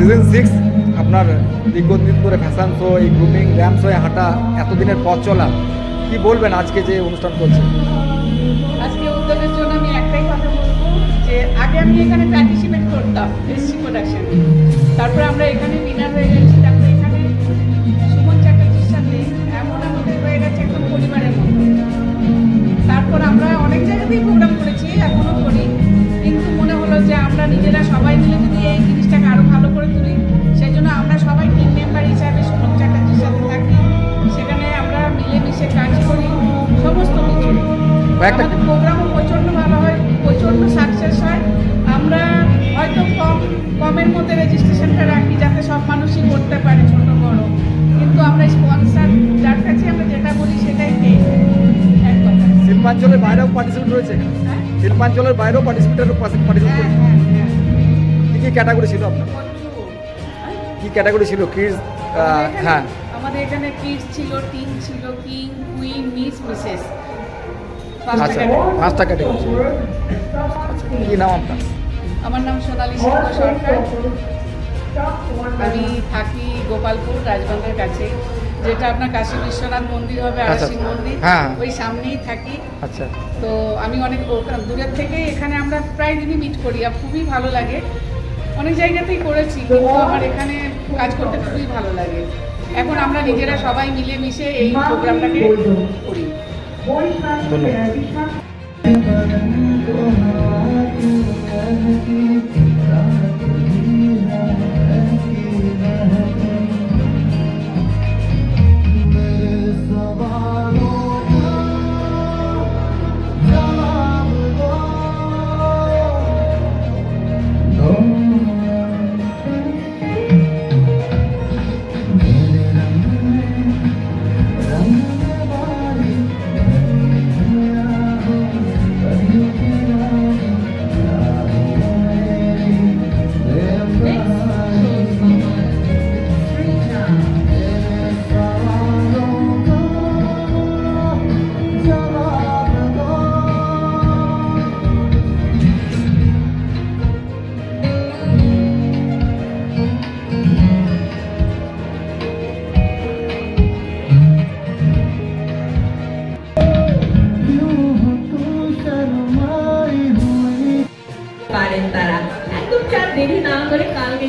Season 6 আপনার দীর্ঘদিন ধরে ফ্যাশন শো, এই গ্রুমিং র্যাম্প শোয়ে হাঁটা, এতদিনের পথ চলা, কি বলবেন আজকে যে অনুষ্ঠান করছে? আজকে উদ্যোগের জন্য আমি একটাই কথা বলবো যে আগে আমি এখানে পার্টিসিপেট করতাম এসসি প্রোডাকশনে, তারপরে আমরা এখানে উইনার হয়ে গেছি, তারপরে এখানে সুমন চ্যাটার্জির সাথে এমন আমাদের হয়ে গেছে একদম পরিবারের মতো। তারপর আমরা অনেক জায়গাতেই প্রোগ্রাম করেছি, এখনও করি, কিন্তু মনে হলো যে আমরা নিজেরা সবাই মিলে যদি এই জিনিসটাকে আরও ভালো করে তুলি, সেই জন্য আমরা সবাই টিম মেম্বার হিসাবে সুমন চ্যাটার্জির সাথে থাকি, সেখানে আমরা মিলেমিশে কাজ করি সমস্ত কিছু। আমাদের প্রোগ্রামও প্রচণ্ড ভালো হয়, প্রচণ্ড সাকসেস হয়। আমরা হয়তো কমের মধ্যে রেজিস্ট্রেশনটা রাখি যাতে সব মানুষই করতে পারে, ছোট বড়, কিন্তু আমরা স্পন্সার যার কাছে আমরা যেটা বলি সেটাই পেয়ে যাই। এক কথা, শিল্পাঞ্চলের বাইরেও পার্টিসিপেট রয়েছে, হ্যাঁ শিল্পাঞ্চলের বাইরেও পার্টিসিপেট হ্যাঁ করেছে। হ্যাঁ। কী কী ক্যাটাগরি ছিল আপনার? কী ক্যাটাগরি ছিল? কিডস? হ্যাঁ, আমাদের এখানে কিডস ছিল, টিন ছিল, কিং, কুইন, মিস, মিসেস, আচ্ছা, 5টা ক্যাটাগরি ছিল। আচ্ছা, কী নাম আপনার? আমার নাম সোনালী সিংহ সরকার। আমি থাকি গোপালপুর রাজবাংলার কাছে, যেটা আপনার কাশী বিশ্বনাথ মন্দির হবে, আচ্ছা, আরসিং মন্দির, হ্যাঁ। ওই সামনেই থাকি। আচ্ছা, তো আমি অনেক দূরের থেকে এখানে আমরা প্রায় দিনই মিট করি, আর খুবই ভালো লাগে। অনেক জায়গাতেই করেছি, কিন্তু আমার এখানে কাজ করতে খুবই ভালো লাগে। এখন আমরা নিজেরা সবাই মিলে মিশে এই প্রোগ্রামটাকে করি। পারেন তারা একদম চাপ দেরি না করে কালকে